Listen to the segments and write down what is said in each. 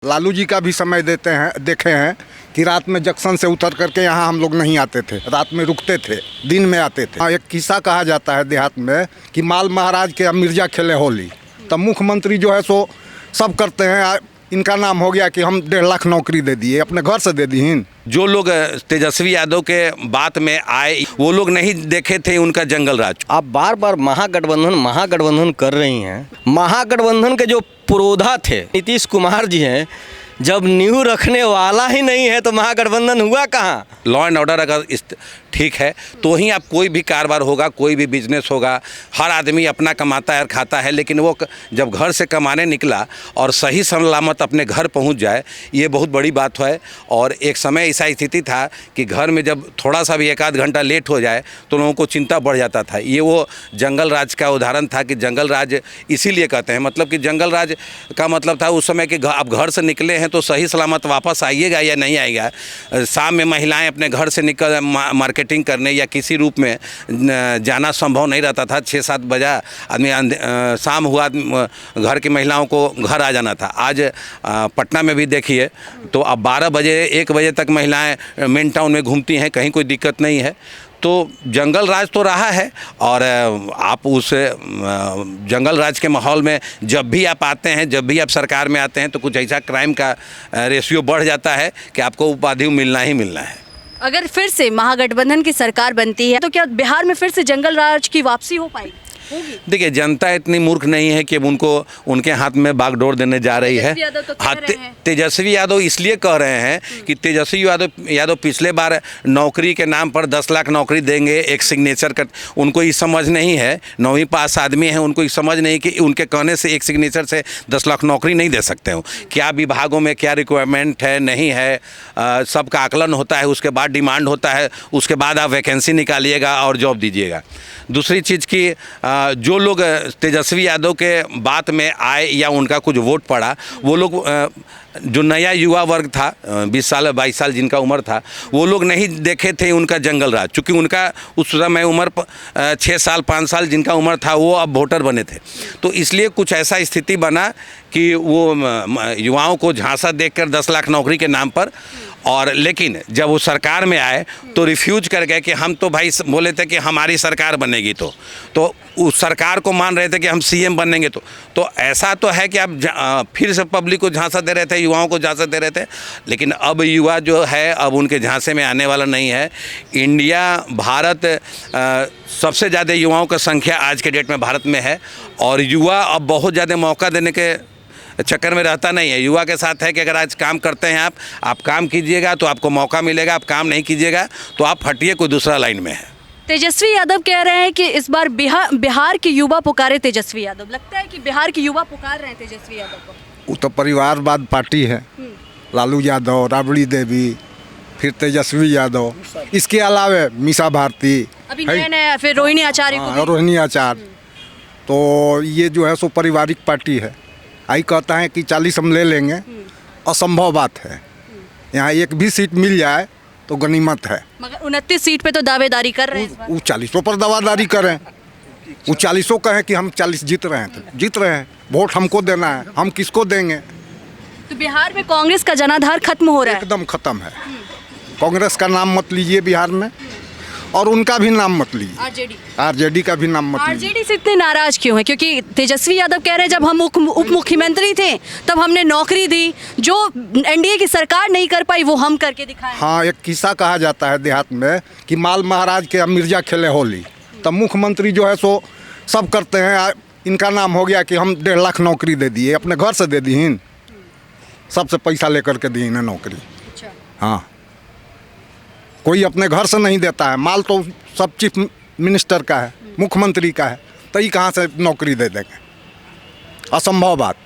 लालू जी का भी समय देते हैं, देखे हैं कि रात में जंक्शन से उतर करके यहाँ हम लोग नहीं आते थे, रात में रुकते थे, दिन में आते थे। एक किस्सा कहा जाता है देहात में कि माल महाराज के मिर्जा खेले होली, तब मुख्यमंत्री जो है सो सब करते हैं। इनका नाम हो गया कि हम 1.5 लाख नौकरी दे दिए, अपने घर से दे दी। जो लोग तेजस्वी यादव के बात में आए वो लोग नहीं देखे थे उनका जंगल राज। आप बार बार महागठबंधन कर रही हैं। महागठबंधन के जो पुरोधा थे नीतीश कुमार जी हैं, जब नींव रखने वाला ही नहीं है तो महागठबंधन हुआ कहाँ? लॉ एंड ऑर्डर अगर ठीक है तो ही आप कोई भी कारोबार होगा, कोई भी बिजनेस होगा। हर आदमी अपना कमाता है और खाता है, लेकिन वो जब घर से कमाने निकला और सही सलामत अपने घर पहुंच जाए, ये बहुत बड़ी बात है। और एक समय ऐसा स्थिति था कि घर में जब थोड़ा सा भी 1 आध घंटा लेट हो जाए तो लोगों को चिंता बढ़ जाता था। ये वो जंगल राज का उदाहरण था कि जंगल राज इसीलिए कहते हैं, मतलब कि जंगल राज का मतलब था उस समय कि आप घर से निकले हैं तो सही सलामत वापस आइएगा या नहीं आएगा। शाम में महिलाएँ अपने घर से निकल मार्केटिंग करने या किसी रूप में जाना संभव नहीं रहता था। 6-7 बजे आदमी शाम हुआ घर की महिलाओं को घर आ जाना था। आज पटना में भी देखिए तो अब 12 बजे 1 बजे तक महिलाएं मेन टाउन में घूमती हैं, कहीं कोई दिक्कत नहीं है। तो जंगल राज तो रहा है। और आप उस जंगल राज के माहौल में जब भी आप आते हैं, जब भी आप सरकार में आते हैं तो कुछ ऐसा क्राइम का रेशियो बढ़ जाता है कि आपको उपाधि मिलना ही मिलना है। अगर फिर से महागठबंधन की सरकार बनती है तो क्या बिहार में फिर से जंगल राज की वापसी हो पाएगी? देखिए, जनता इतनी मूर्ख नहीं है कि उनको उनके हाथ में बागडोर देने जा रही है। तेजस्वी यादव इसलिए कह रहे हैं कि तेजस्वी यादव पिछले बार नौकरी के नाम पर 10 लाख नौकरी देंगे, एक सिग्नेचर कर। उनको ये समझ नहीं है, 9वीं पास आदमी हैं, उनको ये समझ नहीं कि उनके कहने से एक सिग्नेचर से 10 लाख नौकरी नहीं दे सकते हो। क्या विभागों में क्या रिक्वायरमेंट है, नहीं है, सबका आकलन होता है, उसके बाद डिमांड होता है, उसके बाद आप वैकेंसी निकालिएगा और जॉब दीजिएगा। दूसरी चीज़ की जो लोग तेजस्वी यादव के बात में आए या उनका कुछ वोट पड़ा, वो लोग जो नया युवा वर्ग था 20 साल 22 साल जिनका उम्र था, वो लोग नहीं देखे थे उनका जंगल राज। चूँकि उनका उस समय उम्र 6 साल 5 साल जिनका उम्र था वो अब वोटर बने थे। तो इसलिए कुछ ऐसा स्थिति बना कि वो युवाओं को झांसा देकर 10 लाख नौकरी के नाम पर, और लेकिन जब वो सरकार में आए तो रिफ्यूज कर गए कि हम तो भाई बोले थे कि हमारी सरकार बनेगी, तो उस सरकार को मान रहे थे कि हम सीएम बनेंगे। तो ऐसा तो है कि आप फिर से पब्लिक को झांसा दे रहे थे, युवाओं को झांसा दे रहे थे। लेकिन अब युवा जो है अब उनके झांसे में आने वाला नहीं है। भारत सबसे ज़्यादा युवाओं की संख्या आज के डेट में भारत में है, और युवा अब बहुत ज़्यादा मौका देने के चक्कर में रहता नहीं है। युवा के साथ है कि अगर आज काम करते हैं आप काम कीजिएगा तो आपको मौका मिलेगा, आप काम नहीं कीजिएगा तो आप हटिए, कोई दूसरा लाइन में है। तेजस्वी यादव कह रहे हैं कि इस बार बिहार के युवा पुकारे तेजस्वी यादव। लगता है कि बिहार के युवा पुकार रहे हैं तेजस्वी यादव को। वो तो परिवारवाद पार्टी है, लालू यादव, राबड़ी देवी, फिर तेजस्वी यादव, इसके अलावा मीसा भारती, अभी नया फिर रोहिणी आचार्य को, रोहिणी आचार्य। तो ये जो है सो पारिवारिक पार्टी है। आई कहता है कि 40 हम ले लेंगे, असंभव बात है। यहाँ एक भी सीट मिल जाए तो गनीमत है। मगर 29 सीट पे तो दावेदारी कर रहे हैं। वो 40 पर दावेदारी करें, वो 40 कहें कि हम 40 जीत रहे हैं, तो जीत रहे हैं। वोट हमको देना है, हम किसको देंगे? तो बिहार में कांग्रेस का जनाधार खत्म हो रहा है। एकदम खत्म है। कांग्रेस का नाम मत लीजिए बिहार में, और उनका भी नाम मत लीजिए, आरजेडी का भी नाम मत लीजिए। आरजेडी से इतने नाराज क्यों है? क्योंकि तेजस्वी यादव कह रहे हैं जब हम उप मुख्यमंत्री थे तब हमने नौकरी दी, जो एनडीए की सरकार नहीं कर पाई वो हम करके दिखाए। हाँ, एक किस्सा कहा जाता है देहात में कि माल महाराज के मिर्जा खेले होली, तब मुख्यमंत्री जो है सो सब करते हैं। इनका नाम हो गया कि हम 1.5 लाख नौकरी दे दिए, अपने घर से दे दी, सबसे पैसा लेकर के दी ना नौकरी। हाँ, कोई अपने घर से नहीं देता है। माल तो सब चीफ मिनिस्टर का है, मुख्यमंत्री का है, तो ये कहाँ से नौकरी दे देंगे? असंभव बात।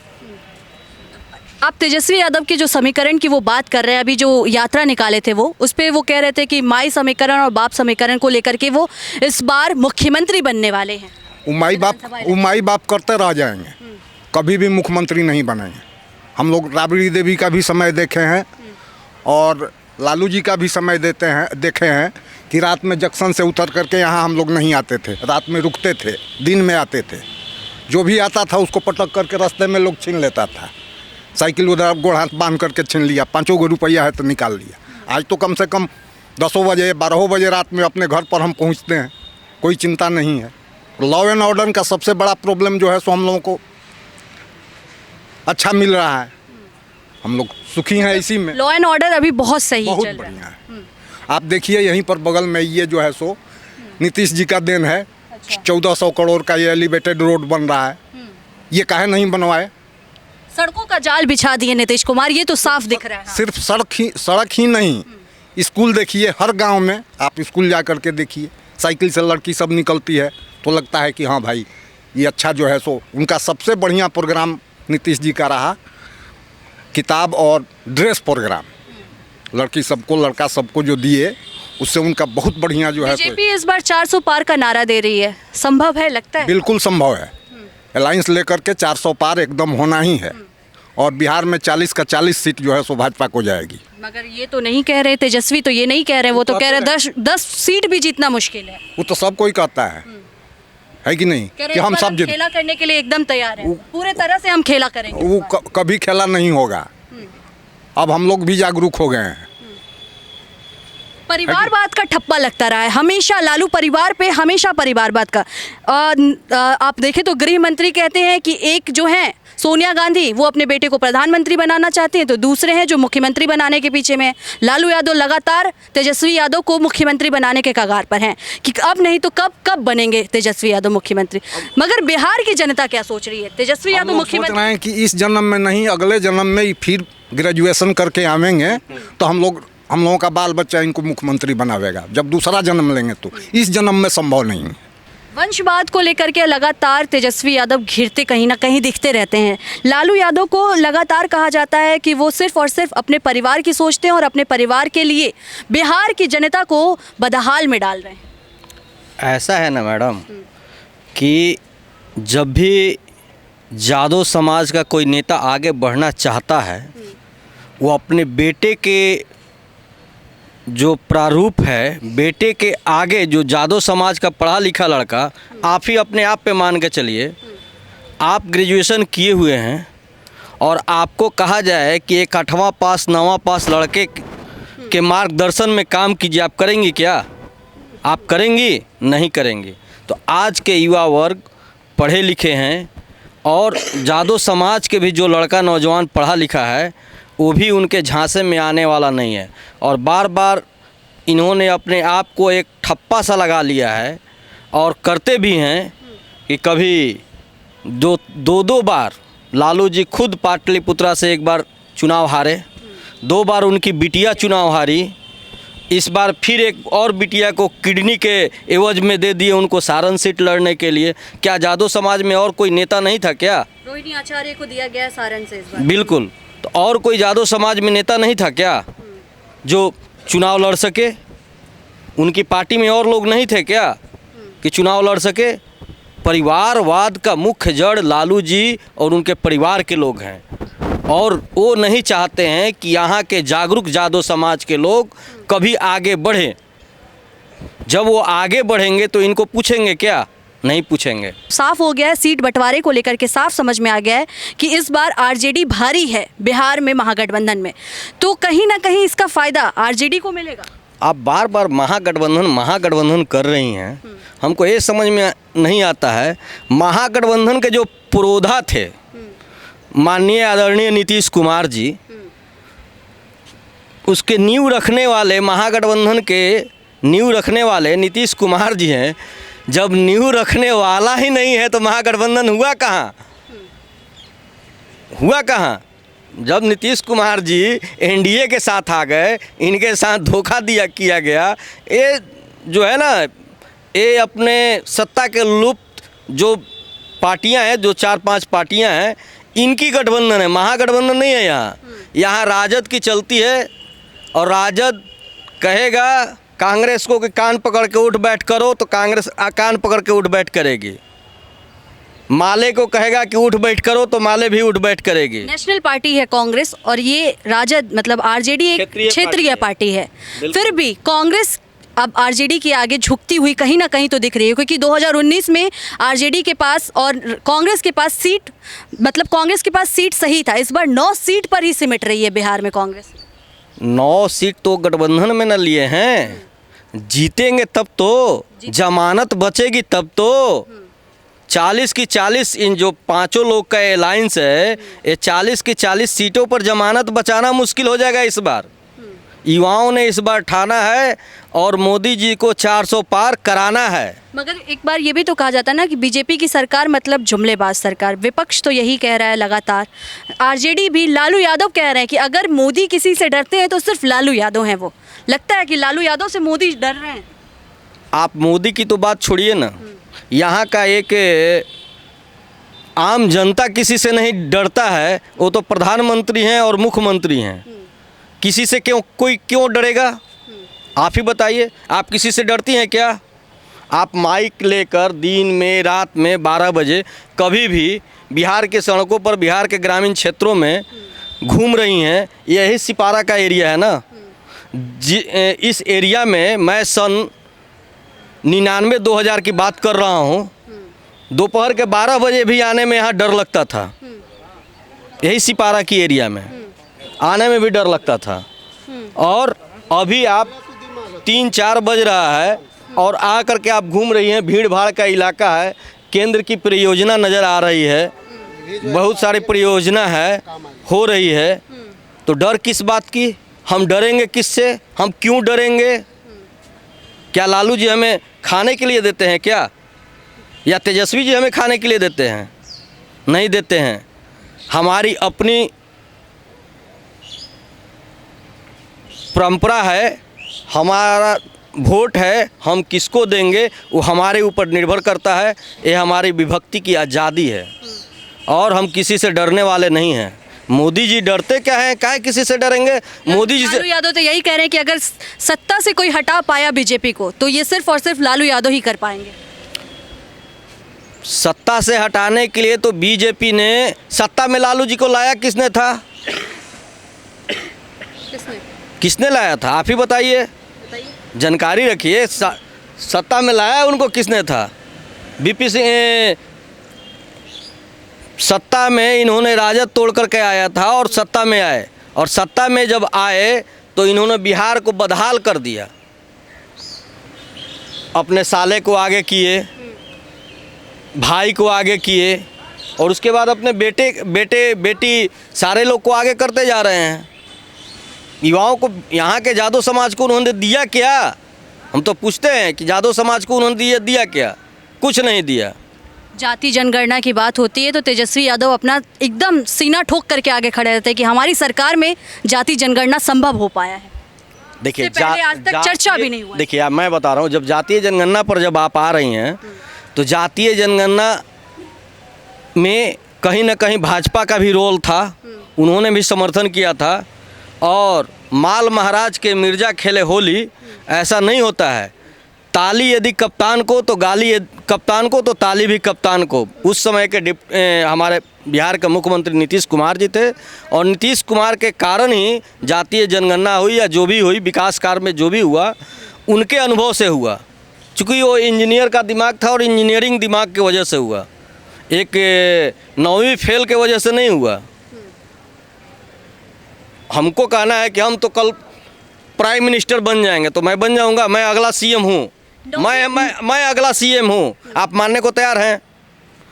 आप तेजस्वी यादव के जो समीकरण की वो बात कर रहे हैं, अभी जो यात्रा निकाले थे वो उस पर वो कह रहे थे कि माई समीकरण और बाप समीकरण को लेकर के वो इस बार मुख्यमंत्री बनने वाले हैं। माई बाप करते रह जाएंगे, कभी भी मुख्यमंत्री नहीं बनेंगे। हम लोग राबड़ी देवी का भी समय देखे हैं और लालू जी का भी समय देखे हैं कि रात में जंक्शन से उतर करके यहाँ हम लोग नहीं आते थे, रात में रुकते थे, दिन में आते थे। जो भी आता था उसको पटक करके रास्ते में लोग छीन लेता था। साइकिल उधर गोड़ हाथ बांध करके छीन लिया, 5 गो रुपया है तो निकाल लिया। आज तो कम से कम 10 बजे 12 बजे रात में अपने घर पर हम पहुंचते हैं, कोई चिंता नहीं है। लॉ एंड ऑर्डर का सबसे बड़ा प्रॉब्लम जो है सो हम लोगों को अच्छा मिल रहा है, हम लोग सुखी हैं इसी में। लॉ एंड ऑर्डर अभी बहुत सही बहुत चल रहा है। बढ़िया है। आप देखिए यहीं पर बगल में ये जो है सो नीतीश जी का देन है। 1400 करोड़ का ये एलिवेटेड रोड बन रहा है, ये काहे नहीं बनवाए? सड़कों का जाल बिछा दिए नीतीश कुमार, ये तो साफ दिख रहा है। सिर्फ सड़क ही नहीं, स्कूल देखिए, हर गांव में आप स्कूल जा करके देखिए, साइकिल से लड़की सब निकलती है तो लगता है कि हाँ भाई ये अच्छा जो है सो उनका सबसे बढ़िया प्रोग्राम नीतीश जी का रहा, किताब और ड्रेस प्रोग्राम। लड़की सबको लड़का सबको जो दिए उससे उनका बहुत बढ़िया जो है सो। बीजेपी इस बार 400 पार का नारा दे रही है, संभव है लगता है? बिल्कुल संभव है। अलायंस लेकर के 400 पार एकदम होना ही है, और बिहार में 40 का 40 सीट जो है सो भाजपा को जाएगी। मगर ये तो नहीं कह रहे तेजस्वी, तो ये नहीं कह रहे, वो तो कह रहे 10 सीट भी जीतना मुश्किल है। वो तो सब कोई कहता है कि नहीं, कह रहे कि हम इस बार सब जीत। खेला करने के लिए एकदम तैयार है, पूरे तरह से हम खेला करेंगे। वो कभी खेला नहीं होगा, अब हम लोग भी जागरूक हो गए हैं। परिवारवाद का ठप्पा लगता रहा है हमेशा, लालू परिवार पे हमेशा परिवारवाद का। आप देखें तो गृह मंत्री कहते हैं कि एक जो है सोनिया गांधी वो अपने बेटे को प्रधानमंत्री बनाना चाहते हैं, तो दूसरे हैं जो मुख्यमंत्री बनाने के पीछे में हैं। लालू यादव लगातार तेजस्वी यादव को मुख्यमंत्री बनाने के कगार पर हैं कि अब नहीं तो कब बनेंगे तेजस्वी यादव मुख्यमंत्री। मगर बिहार की जनता क्या सोच रही है? तेजस्वी यादव सोच मुख्यमंत्री रहे हैं कि इस जन्म में नहीं, अगले जन्म में फिर ग्रेजुएशन करके आवेंगे तो हम लोगों का बाल बच्चा इनको मुख्यमंत्री बनावेगा। जब दूसरा जन्म लेंगे तो इस जन्म में संभव नहीं है। वंशवाद को लेकर के लगातार तेजस्वी यादव घिरते कहीं ना कहीं दिखते रहते हैं। लालू यादव को लगातार कहा जाता है कि वो सिर्फ और सिर्फ अपने परिवार की सोचते हैं और अपने परिवार के लिए बिहार की जनता को बदहाल में डाल रहे हैं। ऐसा है ना मैडम कि जब भी यादव समाज का कोई नेता आगे बढ़ना चाहता है, वो अपने बेटे के जो प्रारूप है, बेटे के आगे जो यादव समाज का पढ़ा लिखा लड़का, आप ही अपने आप पे मान के चलिए, आप ग्रेजुएशन किए हुए हैं और आपको कहा जाए कि एक 8वां पास 9वां पास लड़के के मार्गदर्शन में काम कीजिए, आप करेंगी क्या? आप करेंगी? नहीं करेंगी। तो आज के युवा वर्ग पढ़े लिखे हैं और यादव समाज के भी जो लड़का नौजवान पढ़ा लिखा है वो भी उनके झांसे में आने वाला नहीं है। और बार बार इन्होंने अपने आप को एक ठप्पा सा लगा लिया है और करते भी हैं कि कभी दो बार लालू जी खुद पाटलिपुत्रा से एक बार चुनाव हारे, 2 बार उनकी बिटिया चुनाव हारी, इस बार फिर एक और बिटिया को किडनी के एवज में दे दिए उनको सारण सीट लड़ने के लिए। क्या यादव समाज में और कोई नेता नहीं था क्या? रोहिणी आचार्य को दिया गया सारण से इस बार। बिल्कुल। तो और कोई यादव समाज में नेता नहीं था क्या जो चुनाव लड़ सके? उनकी पार्टी में और लोग नहीं थे क्या कि चुनाव लड़ सके? परिवारवाद का मुख्य जड़ लालू जी और उनके परिवार के लोग हैं और वो नहीं चाहते हैं कि यहाँ के जागरूक यादव समाज के लोग कभी आगे बढ़ें। जब वो आगे बढ़ेंगे तो इनको पूछेंगे क्या? नहीं पूछेंगे। साफ हो गया है, सीट बंटवारे को लेकर के साफ समझ में आ गया है कि इस बार आरजेडी भारी है बिहार में महागठबंधन में, तो कहीं ना कहीं इसका फायदा आरजेडी को मिलेगा। आप बार बार महागठबंधन कर रही हैं, हमको ये समझ में नहीं आता है। महागठबंधन के जो पुरोधा थे माननीय आदरणीय नीतीश कुमार जी, उसके नींव रखने वाले, महागठबंधन के नींव रखने वाले नीतीश कुमार जी हैं। जब नींव रखने वाला ही नहीं है तो महागठबंधन हुआ कहाँ? हुआ कहाँ? जब नीतीश कुमार जी एनडीए के साथ आ गए, इनके साथ धोखा किया गया। ये जो है ना, ये अपने सत्ता के लुप्त जो पार्टियां हैं, जो 4-5 पार्टियां हैं, इनकी गठबंधन है, महागठबंधन नहीं है। यहाँ राजद की चलती है और राजद कहेगा कांग्रेस को कि कान पकड़ के उठ बैठ करो, तो कांग्रेस कान पकड़ के उठ बैठ करेगी। माले को कहेगा कि उठ बैठ करो, तो माले भी उठ बैठ करेगी। नेशनल पार्टी है कांग्रेस और ये राजद मतलब आरजेडी एक क्षेत्रीय पार्टी है। फिर भी कांग्रेस अब आरजेडी के आगे झुकती हुई कहीं ना कहीं तो दिख रही है, क्योंकि 2019 में आरजेडी के पास और कांग्रेस के पास सीट, मतलब कांग्रेस के पास सीट सही था, इस बार 9 सीट पर ही सिमट रही है बिहार में कांग्रेस। 9 सीट तो गठबंधन में न लिए हैं, जीतेंगे तब तो, जमानत बचेगी तब तो। 40 की 40 इन जो पांचों लोग का अलायंस है, ये 40 की 40 सीटों पर जमानत बचाना मुश्किल हो जाएगा इस बार। युवाओं ने इस बार ठाना है और मोदी जी को 400 पार कराना है। मगर एक बार ये भी तो कहा जाता है ना कि बीजेपी की सरकार मतलब जुमलेबाज सरकार, विपक्ष तो यही कह रहा है लगातार। आरजेडी भी, लालू यादव कह रहे हैं कि अगर मोदी किसी से डरते हैं तो सिर्फ लालू यादव हैं। वो लगता है कि लालू यादव से मोदी डर रहे हैं। आप मोदी की तो बात छोड़िए ना, यहाँ का एक आम जनता किसी से नहीं डरता है। वो तो प्रधानमंत्री हैं और मुख्यमंत्री हैं, किसी से कोई क्यों डरेगा? आप ही बताइए, आप किसी से डरती हैं क्या? आप माइक लेकर दिन में रात में 12 बजे कभी भी बिहार के सड़कों पर, बिहार के ग्रामीण क्षेत्रों में घूम रही हैं। यही सिपारा का एरिया है ना। इस एरिया में मैं सन 99-2000 की बात कर रहा हूँ, दोपहर के 12 बजे भी आने में यहाँ डर लगता था। यही सिपारा की एरिया में आने में भी डर लगता था। और अभी आप 3-4 बज रहा है और आ कर के आप घूम रही हैं, भीड़ भाड़ का इलाका है, केंद्र की परियोजना नज़र आ रही है, बहुत सारी परियोजना है, हो रही है, तो डर किस बात की? हम डरेंगे किससे? हम क्यों डरेंगे? क्या लालू जी हमें खाने के लिए देते हैं क्या? या तेजस्वी जी हमें खाने के लिए देते हैं? नहीं देते हैं। हमारी अपनी परंपरा है, हमारा वोट है, हम किसको देंगे वो हमारे ऊपर निर्भर करता है। ये हमारी विभक्ति की आज़ादी है और हम किसी से डरने वाले नहीं हैं। मोदी जी डरते क्या हैं? काहे किसी से डरेंगे? मोदी जी से लालू यादव तो यही कह रहे हैं कि अगर सत्ता से कोई हटा पाया बीजेपी को तो ये सिर्फ और सिर्फ लालू यादव ही कर पाएंगे। सत्ता से हटाने के लिए तो बीजेपी ने सत्ता में लालू जी को लाया किसने था? किसने लाया था? आप ही बताइए, जानकारी रखिए। सत्ता में लाया उनको किसने था? बीपी सिंह सत्ता में इन्होंने राजद तोड़ करके आया था और सत्ता में आए, और सत्ता में जब आए तो इन्होंने बिहार को बदहाल कर दिया। अपने साले को आगे किए, भाई को आगे किए, और उसके बाद अपने बेटे बेटी सारे लोग को आगे करते जा रहे हैं। युवाओं को, यहाँ के जादव समाज को उन्होंने दिया क्या? हम तो पूछते हैं कि जादव समाज को उन्होंने दिया क्या? कुछ नहीं दिया। जाति जनगणना की बात होती है तो तेजस्वी यादव अपना एकदम सीना ठोक करके आगे खड़े रहते हैं कि हमारी सरकार में जाति जनगणना संभव हो पाया है। देखिए, पहले आज तक चर्चा भी नहीं हुआ। देखिए, अब मैं बता रहा हूँ, जब जातीय जनगणना पर जब आप आ रही हैं तो जातीय जनगणना में कहीं ना कहीं भाजपा का भी रोल था, उन्होंने भी समर्थन किया था। और माल महाराज के मिर्जा खेले होली, ऐसा नहीं होता है। ताली यदि कप्तान को तो गाली, कप्तान को तो ताली भी कप्तान को। उस समय के हमारे बिहार के मुख्यमंत्री नीतीश कुमार जी थे, और नीतीश कुमार के कारण ही जातीय जनगणना हुई या जो भी हुई, विकास कार्य में जो भी हुआ उनके अनुभव से हुआ। चूँकि वो इंजीनियर का दिमाग था और इंजीनियरिंग दिमाग की वजह से हुआ, एक 9वीं फेल के वजह से नहीं हुआ। हमको कहना है कि हम तो कल प्राइम मिनिस्टर बन जाएंगे, तो मैं बन जाऊंगा, मैं अगला सीएम हूँ, मैं अगला सीएम हूँ। आप मानने को तैयार हैं?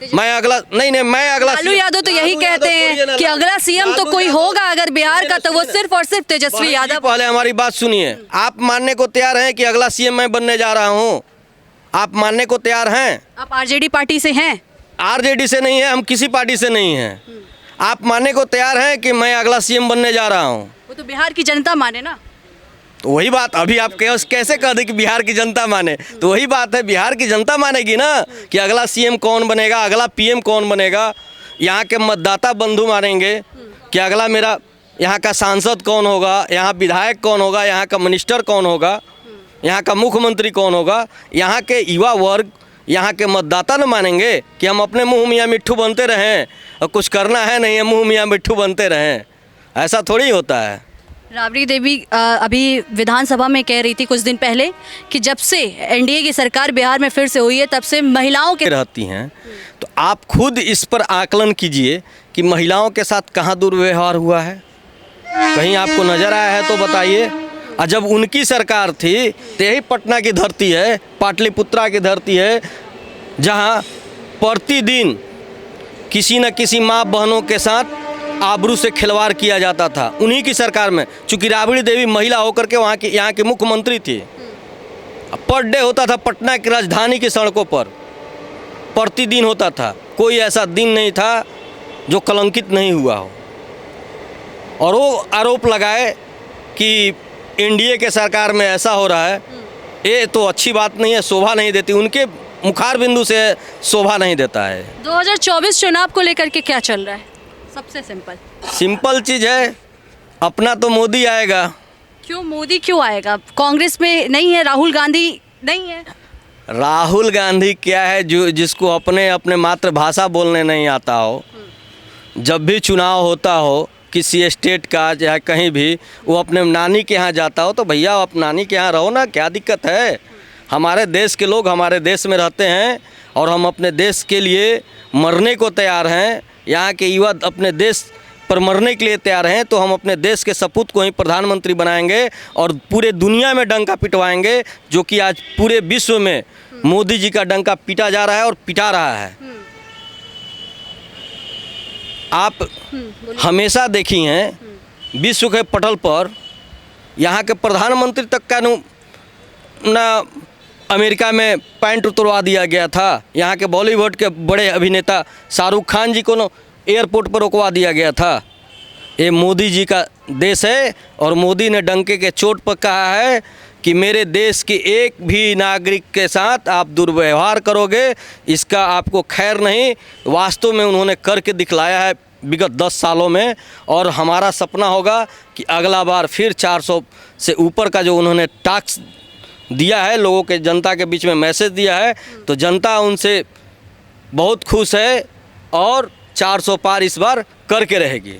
मैं अगला नहीं, मैं अगला। लालू यादव तो यही कहते हैं कि अगला सीएम तो कोई होगा अगर बिहार का, तो वो सिर्फ और सिर्फ तेजस्वी यादव। पहले हमारी बात सुनिए। आप मानने को तैयार हैं कि अगला सीएम मैं बनने जा रहा हूँ? आप मानने को तैयार हैं? आप आरजेडी पार्टी से हैं? आरजेडी से नहीं है, हम किसी पार्टी से नहीं हैं। आप मानने को तैयार हैं कि मैं अगला सीएम बनने जा रहा हूँ? वो तो बिहार की जनता माने ना। तो वही बात, अभी आप कैसे कह दें कि बिहार की जनता माने? तो वही बात है, बिहार की जनता मानेगी ना कि अगला सीएम कौन बनेगा, अगला पीएम कौन बनेगा। यहाँ के मतदाता बंधु मानेंगे कि अगला मेरा यहाँ का सांसद कौन होगा, यहाँ विधायक कौन होगा, यहाँ का मिनिस्टर कौन होगा, यहाँ का मुख्यमंत्री कौन होगा। यहाँ के युवा वर्ग, यहाँ के मतदाता न मानेंगे कि हम अपने मुँह मियाँ मिट्ठू बनते रहें और कुछ करना है नहीं है, मुँह मियाँ मिट्ठू बनते रहें। ऐसा थोड़ी होता है। राबड़ी देवी अभी विधानसभा में कह रही थी कुछ दिन पहले कि जब से एनडीए की सरकार बिहार में फिर से हुई है तब से महिलाओं के रहती हैं, तो आप खुद इस पर आकलन कीजिए कि महिलाओं के साथ कहाँ दुर्व्यवहार हुआ है, कहीं आपको नज़र आया है तो बताइए। और जब उनकी सरकार थी तो यही पटना की धरती है, पाटलिपुत्रा की धरती है, जहाँ प्रतिदिन किसी न किसी माँ बहनों के साथ आबरू से खिलवाड़ किया जाता था। उन्हीं की सरकार में, चूँकि राबड़ी देवी महिला होकर के वहाँ की यहाँ के मुख्यमंत्री थी, पर डे होता था पटना की राजधानी की सड़कों पर, प्रतिदिन होता था। कोई ऐसा दिन नहीं था जो कलंकित नहीं हुआ हो। और वो आरोप लगाए कि एनडीए के सरकार में ऐसा हो रहा है, ये तो अच्छी बात नहीं है, शोभा नहीं देती, उनके मुखार बिंदु से शोभा नहीं देता है। 2024 चुनाव को लेकर के क्या चल रहा है? सबसे सिंपल चीज़ है, अपना तो मोदी आएगा। क्यों मोदी क्यों आएगा? कांग्रेस में नहीं है, राहुल गांधी नहीं है। राहुल गांधी क्या है जो जिसको अपने मातृभाषा बोलने नहीं आता हो, जब भी चुनाव होता हो किसी स्टेट का चाहे कहीं भी, वो अपने नानी के यहाँ जाता हो तो भैया आप नानी के यहाँ रहो ना, क्या दिक्कत है। हमारे देश के लोग हमारे देश में रहते हैं और हम अपने देश के लिए मरने को तैयार हैं। यहाँ के युवा अपने देश पर मरने के लिए तैयार हैं, तो हम अपने देश के सपूत को ही प्रधानमंत्री बनाएंगे और पूरे दुनिया में डंका पिटवाएंगे, जो कि आज पूरे विश्व में मोदी जी का डंका पीटा जा रहा है और पिटा रहा है। आप हमेशा देखी हैं विश्व के पटल पर यहाँ के प्रधानमंत्री तक का ना अमेरिका में पैंट उतरवा दिया गया था, यहाँ के बॉलीवुड के बड़े अभिनेता शाहरुख खान जी को ना एयरपोर्ट पर रोकवा दिया गया था। ये मोदी जी का देश है और मोदी ने डंके के चोट पर कहा है कि मेरे देश के एक भी नागरिक के साथ आप दुर्व्यवहार करोगे, इसका आपको खैर नहीं। वास्तव में उन्होंने करके दिखलाया है विगत 10 सालों में, और हमारा सपना होगा कि अगला बार फिर 400 से ऊपर का जो उन्होंने टैक्स दिया है, लोगों के जनता के बीच में मैसेज दिया है, तो जनता उनसे बहुत खुश है और 400 पार इस बार करके रहेगी।